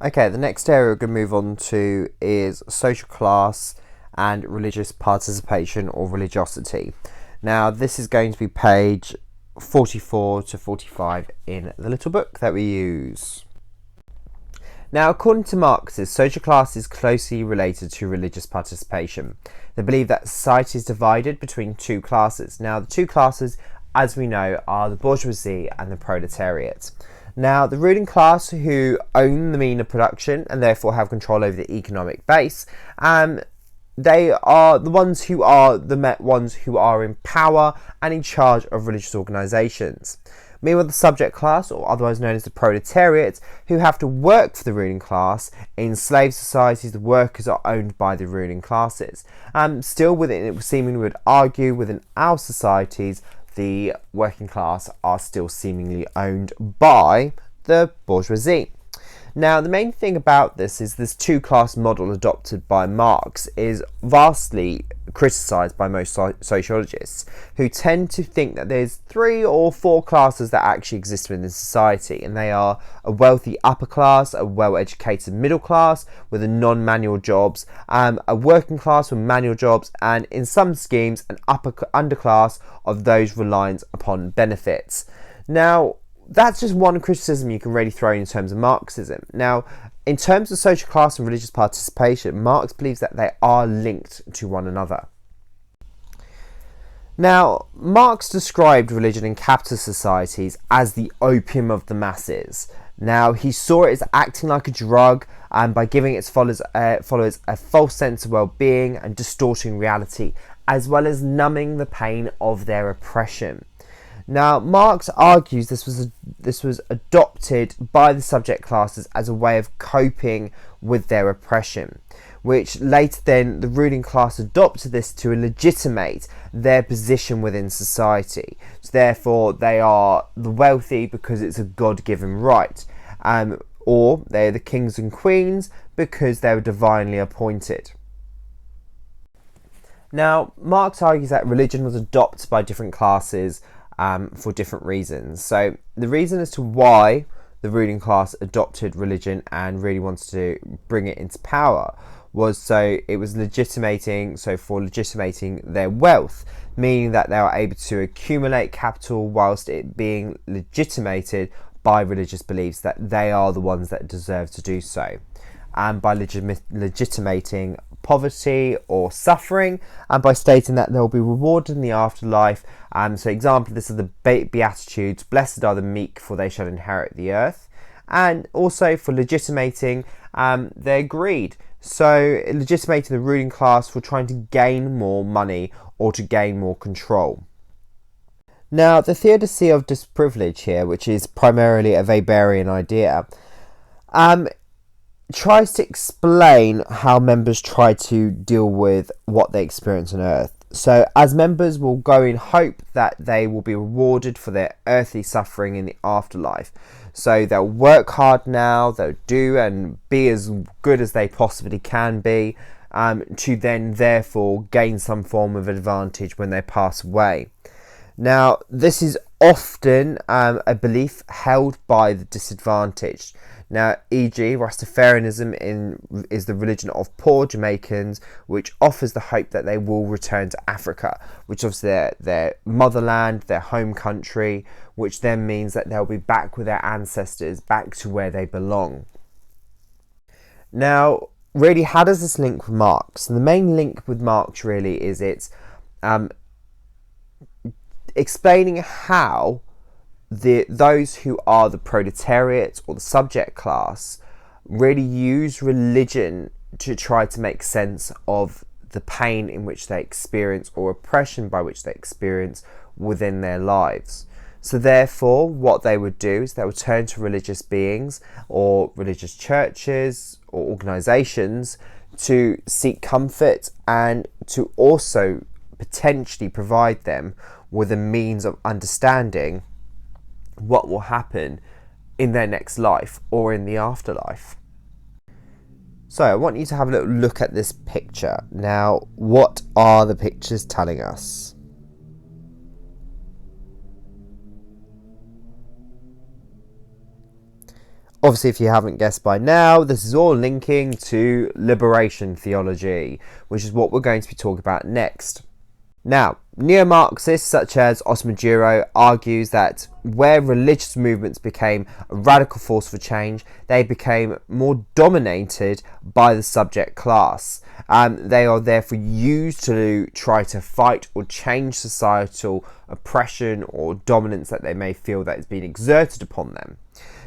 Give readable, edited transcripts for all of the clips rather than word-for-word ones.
Okay, the next area we're going to move on to is social class and religious participation or religiosity. Now, this is going to be page 44 to 45 in the little book that we use. Now, according to Marxists, social class is closely related to religious participation. They believe that society is divided between two classes. Now, the two classes, as we know, are the bourgeoisie and the proletariat. Now, the ruling class, who own the mean of production and therefore have control over the economic base, they are the ones who are in power and in charge of religious organisations. Meanwhile, the subject class, or otherwise known as the proletariat, who have to work for the ruling class. In slave societies, the workers are owned by the ruling classes. Still, seemingly would argue within our societies, the working class are still seemingly owned by the bourgeoisie. Now, the main thing about this is this two-class model adopted by Marx is vastly criticised by most sociologists, who tend to think that there's 3 or 4 classes that actually exist within society, and they are a wealthy upper class, a well-educated middle class with non-manual jobs, a working class with manual jobs, and in some schemes, an underclass of those reliant upon benefits. Now, that's just one criticism you can really throw in terms of Marxism. Now, in terms of social class and religious participation, Marx believes that they are linked to one another. Now, Marx described religion in capitalist societies as the opium of the masses. Now, he saw it as acting like a drug, and by giving its followers a false sense of well-being and distorting reality, as well as numbing the pain of their oppression. Now, Marx argues this was adopted by the subject classes as a way of coping with their oppression, which later then the ruling class adopted this to legitimate their position within society. So therefore, they are the wealthy because it's a God-given right, or they're the kings and queens because they were divinely appointed. Now, Marx argues that religion was adopted by different classes for different reasons. So the reason as to why the ruling class adopted religion and really wanted to bring it into power was for legitimating their wealth, meaning that they were able to accumulate capital whilst it being legitimated by religious beliefs that they are the ones that deserve to do so, and by legitimating poverty or suffering, and by stating that they'll be rewarded in the afterlife. So example, this is the Beatitudes: blessed are the meek, for they shall inherit the earth. And also for legitimating their greed, so legitimating the ruling class for trying to gain more money or to gain more control. Now, the theodicy of disprivilege here, which is primarily a Weberian idea, tries to explain how members try to deal with what they experience on earth. So as members will go in hope that they will be rewarded for their earthly suffering in the afterlife. So they'll work hard now, they'll do and be as good as they possibly can be, to then therefore gain some form of advantage when they pass away. Now, this is often a belief held by the disadvantaged. Now, e.g., Rastafarianism is the religion of poor Jamaicans, which offers the hope that they will return to Africa, which is their motherland, their home country, which then means that they'll be back with their ancestors, back to where they belong. Now, really, how does this link with Marx? And the main link with Marx really is it's explaining how those who are the proletariat or the subject class really use religion to try to make sense of the pain in which they experience or oppression by which they experience within their lives. So therefore, what they would do is they would turn to religious beings or religious churches or organisations to seek comfort and to also potentially provide them with a means of understanding what will happen in their next life or in the afterlife. So I want you to have a little look at this picture. Now, what are the pictures telling us? Obviously, if you haven't guessed by now, this is all linking to liberation theology, which is what we're going to be talking about next. Now, Neo-Marxists such as Osman Jiro argues that where religious movements became a radical force for change, they became more dominated by the subject class. They are therefore used to try to fight or change societal oppression or dominance that they may feel that is being exerted upon them.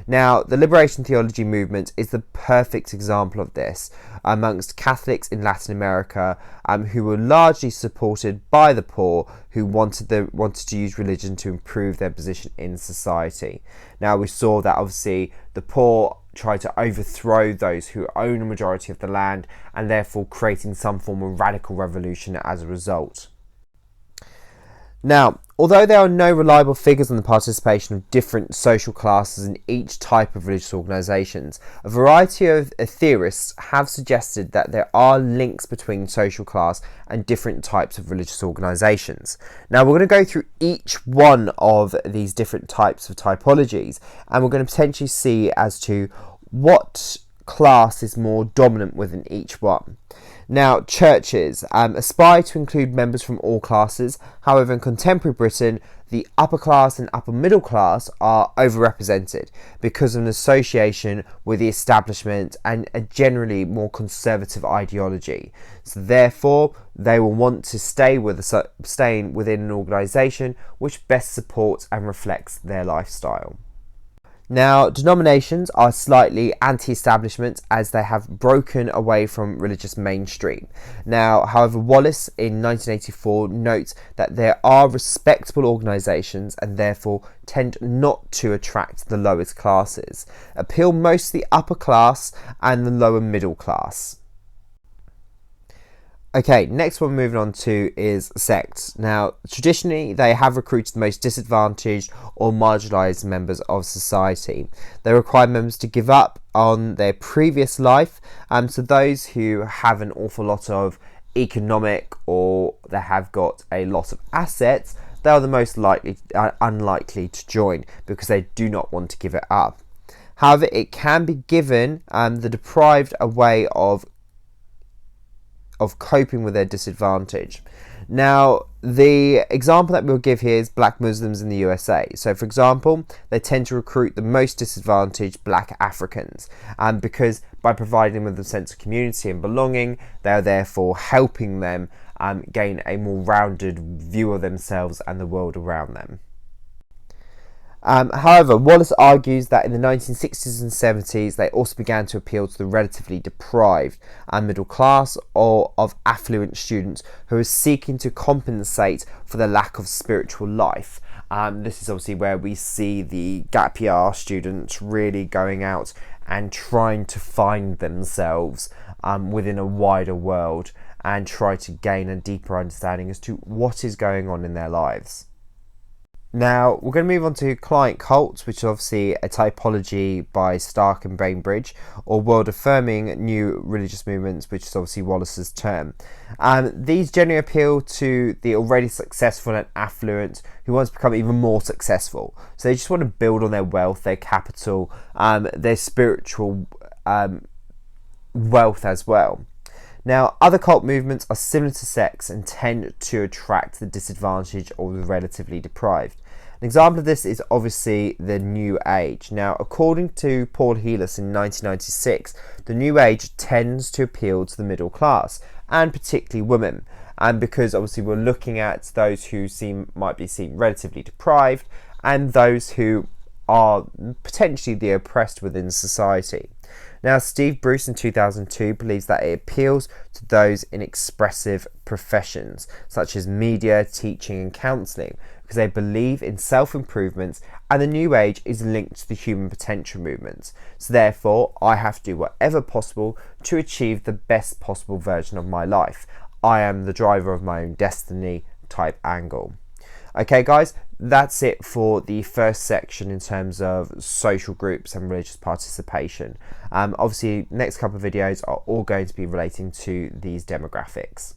Now, the liberation theology movement is the perfect example of this amongst Catholics in Latin America, who were largely supported by the poor, who wanted to use religion to improve their position in society. Now, we saw that obviously the poor try to overthrow those who own a majority of the land, and therefore creating some form of radical revolution as a result. Now, although there are no reliable figures on the participation of different social classes in each type of religious organisations, a variety of theorists have suggested that there are links between social class and different types of religious organisations. Now, we're going to go through each one of these different types of typologies, and we're going to potentially see as to what class is more dominant within each one. Now, churches aspire to include members from all classes. However, in contemporary Britain, the upper class and upper middle class are overrepresented because of an association with the establishment and a generally more conservative ideology. So therefore, they will want to stay staying within an organisation which best supports and reflects their lifestyle. Now, denominations are slightly anti-establishment as they have broken away from religious mainstream. Now, however, Wallace in 1984 notes that there are respectable organisations and therefore tend not to attract the lowest classes, appeal most to the upper class and the lower middle class. Okay, next one moving on to is sects. Now, traditionally, they have recruited the most disadvantaged or marginalised members of society. They require members to give up on their previous life. So those who have an awful lot of economic or they have got a lot of assets, they are the most unlikely to join because they do not want to give it up. However, it can be given the deprived a way of coping with their disadvantage. Now, the example that we'll give here is black Muslims in the USA. So, for example, they tend to recruit the most disadvantaged black Africans, because by providing them with a sense of community and belonging, they are therefore helping them gain a more rounded view of themselves and the world around them. However, Wallace argues that in the 1960s and 70s, they also began to appeal to the relatively deprived and middle class or of affluent students who are seeking to compensate for the lack of spiritual life. This is obviously where we see the gap year students really going out and trying to find themselves within a wider world and try to gain a deeper understanding as to what is going on in their lives. Now, we're going to move on to client cults, which is obviously a typology by Stark and Bainbridge, or world-affirming new religious movements, which is obviously Wallace's term. These generally appeal to the already successful and affluent who want to become even more successful. So they just want to build on their wealth, their capital, their spiritual wealth as well. Now, other cult movements are similar to sects and tend to attract the disadvantaged or the relatively deprived. An example of this is obviously the New Age. Now, according to Paul Heelas in 1996, the New Age tends to appeal to the middle class, and particularly women. And because obviously we're looking at those who might be seen relatively deprived, and those who are potentially the oppressed within society. Now, Steve Bruce in 2002 believes that it appeals to those in expressive professions, such as media, teaching and counselling, because they believe in self-improvement, and the New Age is linked to the human potential movement. So therefore, I have to do whatever possible to achieve the best possible version of my life. I am the driver of my own destiny type angle. Okay guys, that's it for the first section in terms of social groups and religious participation. Obviously, next couple of videos are all going to be relating to these demographics.